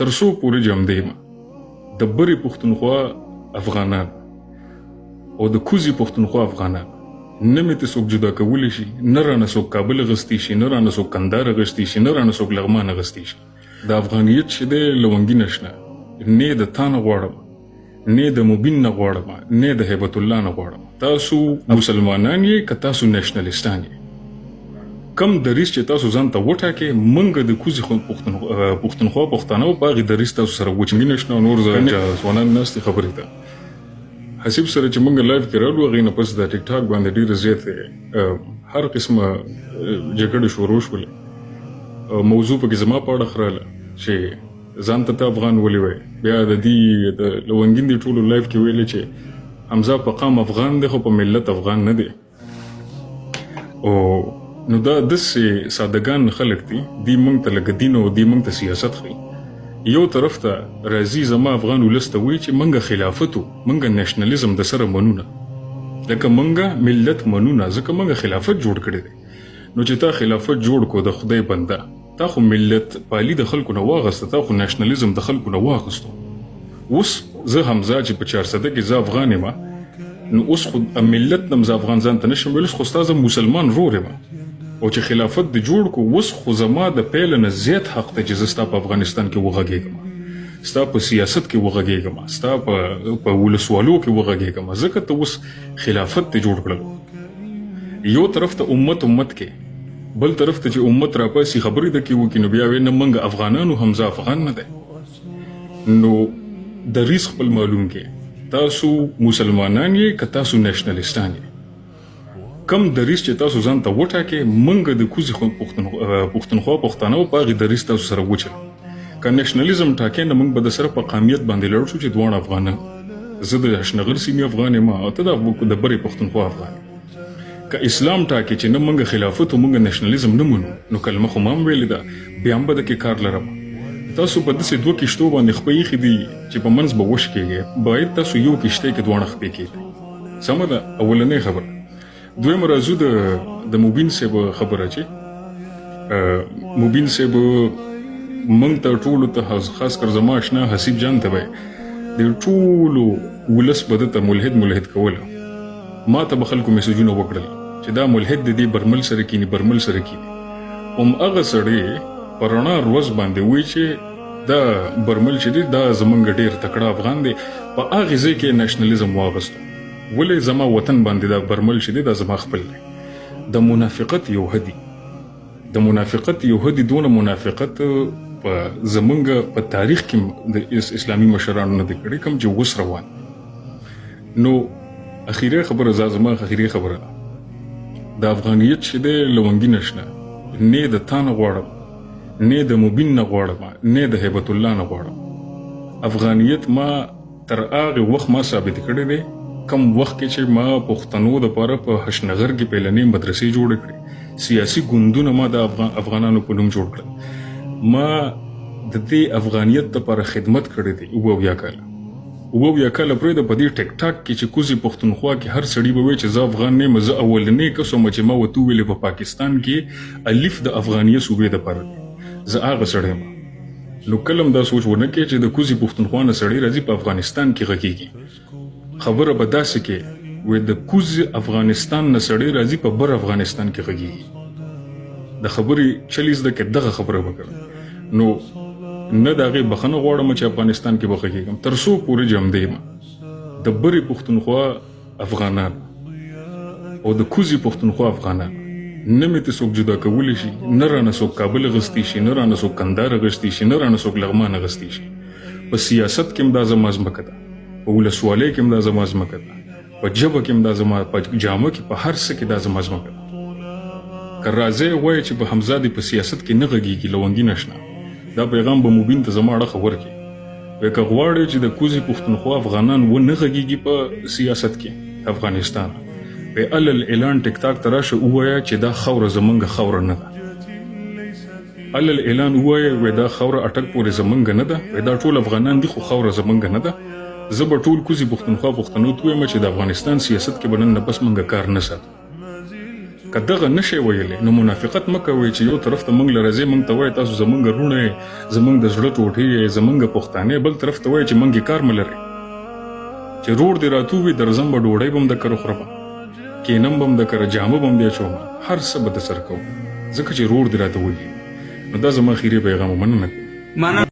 ترسو پورې جمدې ما د برې پښتونخوا افغانان او د کوزي پښتونخوا افغانان نه مې ته څوک جدا کولی شي، نه رانه څوک کابل اغستی شي، نه رانه څوک کندهار اغستی شي، نه رانه څوک لغمان اغستی شي. د افغانیت چې دی لونګي نشنه، نه د تا نه غواړم، نه د مبین نه غواړم، نه د هیبت الله نه غواړم. تاسو مسلمانان یې که تاسو نېشنلستان یې، کم دریځ چې تاسو ځان ته وټاکئ، موږ د کوزي پښتونخوا پښتانه په هغې دریځ تاسو سره وچنګي نشته او نور ځوانان ناستې خبرې ته حسیب سره چې موږ لایف کې راغلو، هغې نه پس د ټیک ټاک باندې ډېرې زیاتې هر قسمه جګړې شروع شولې. موضوع پکې زما په اړه خراله چې ځان ته افغان ولې وایي، بیا د دې د لونګین دې ټولو لایف کې ویلې چې حمزه په قام افغان دی خو په ملت افغان نه دی. او نو دا داسې سادهګان خلک دي، دی موږ ته لکه دین او دی موږ ته سیاست ښیي. یو طرف ته راځي زما افغان ولس ته وایي چې موږ خلافت و، موږ نیشنلزم د سره منونه، لکه موږ ملت منونه، ځکه موږ خلافت جوړ کړی دی. نو چې تا خلافت جوړ کو د خدای بنده، تا خو ملت پالي د خلکو نه واغسته، تا خو نیشنلزم د خلکو نه واغستو. اوس زه حمزه چې په 400 کې زه افغان یم، نو اوس خو ملت نه زه افغان ځان ته نشم ویلی، خو ستا زه مسلمان رور یم او چې خلافت د جوړ کو، اوس خو زما د پیل نه زیات حق دی چې زه ستا په افغانستان کې وغږېږم، ستا په سیاست کې وغږېږم، ستا په ولسوالو کې وغږېږم، ځکه ته اوس خلافت ته جوړ کړل. یو طرف ته امت کې، بل طرف ته چې امت راپاسي خبرې د کې وکړي، نو بیا وایي نه موږ افغانانو حمزه افغان نه دی. نو دریځ خپل معلوم کې، تاسو مسلمانان یې که تاسو نیشنلستان یې، کم دریځ چې تاسو ځان ته وټاکئ، موږ د کوزي پښتونخوا پښتانه په هغې دریځ تاسو سره وچلو. که نیشنلزم ټاکئ نه موږ به د سره په قامیت باندې لړ شو چې دواړه افغانان، زه د اشنغر سیمې افغان یم او ته د برې پښتونخوا افغان. که اسلام ټاکي چې نه موږ خلافت او موږ نیشنلزم نه منو، نو کلمه خو ما هم ویلې ده، بیا هم به دکې کار لرم. تاسو په داسې دوه کښتو باندې خپې ایښي دي چې په منځ به وش کېږئ، باید تاسو یو کښتۍ کې دواړه خپې کېږئ. سمه ده اولنۍ خبره. دویم راځو د مبین صاحب خبره چې مبین صاحب موږ ته ټولو ته، خاص کر زما اشنا حسیب جان ته وایي، د ټولو ولس به ده ته ملحد کوله. ما ته به خلکو میسجونه وکړل چې دا ملحد د دې برمل سره کینی، برمل سره کینی. هغه سړی په رڼا روز باندې وایي چې دا برمل چې دی دا زمونږ ډېر تکړه افغان دی، په هغې ځای کې نیشنلزم واغستو. ولې زما وطن باندې دا برمل چې دی دا زما خپل دی. د منافقت یو حدي، د منافقت یو حدي، دونه منافقت په زمونږ په تاریخ کې د اسلامي مشرانو نه دی کړی کوم چې اوس روان. نو اخیری خبره زما اخیری خبره ده، د افغانیت چې دی لونګي نشنه، نه د تا نه غواړم، نه د مبین نه غواړم، نه د هیبت الله نه غواړم. افغانیت ما تر هغې وخت ما ثابت کړی دی کم وخت کې چې ما پښتنو دپاره په هشنغر کې پیلنۍ مدرسې جوړې کړې، سیاسي ګوندونه ما د افغانانو په نوم جوړ کړل. ما د دې افغانیت دپاره خدمت کړی دی اووه کاله پرېږده. په دې ټیک ټاک کې چې کوزي پښتونخوا کې هر سړي به وایي چې زه افغان نه یم، زه اولنی کس وم چې ما ورته وویلې په پاکستان کې الف د افغانیه صوبې دپاره دی، زه هغه سړی یم. نو کله هم دا سوچ ونه کړې چې د کوزي پښتونخوا نه سړی راځي په افغانستان کې غږېږي. خبره به داسې کې وایي د کوزي افغانستان نه سړی راځي په بر افغانستان کې غږېږي. د خبرې چلې زده کې دغه خبره وکړه. نو نه د هغې بخښنه غواړم چې افغانستان کې به غږېږم، تر څو پورې جمدې یم د برې پښتونخوا افغانان او د کوزي پښتونخوا افغانان نه مې ته څوک جدا کولی شي، نه رانه څوک کابل اغستی شي، نه رانه څوک کندهار اغستی شي، نه رانه څوک لغمان اغستی شي. په سیاست کې هم دا زما ځمکه ده، په ولسوالۍ کې هم دا زما ځمکه ده، په ژبه کې هم دا زما، په جامه کې، په هر څه کې دا زما ځمکه ده. که راځئ وایي چې په حمزه دې په سیاست کې نه غږېږي، لونګي نشنه، دا پیغام به مبین ته زما اړخه ورکړي. وایي که غواړئ چې د کوزي پښتونخوا افغانان ونه غږېږي په سیاست کې افغانستان، وایي اعلان ټیک ټاک ته راشه ووایه چې دا خاوره زمونږ خاوره نه ده. اعلان ووایه وایي دا خاوره اټک پورې زمونږ نه ده، وایي دا ټول افغانان دي خو خاوره زمونږ نه ده. زه به ټول کوزي پښتونخوا پښتنو ته وایم چې د افغانستان سیاست کې به نن نه پس موږ کار نه ساتو. که دغه نشئ ویلی نو منافقت مه کوئ چې یو طرف ته موږ له راځئ موږ ته وایي تاسو زموږ وروڼه یې زموږ د زړه ټوټې یې زموږ پښتانه بل طرف ته وایي چې موږ یې کار مه لرئ چې روړ دې راتو وي درځم به ډوډۍ به م در کره خورم کینم به م در کره جامه به م بیا چوم هر څه به درسره کوم ځکه چې روړ دې راته وایي نو دا زما اخري پیغام مننه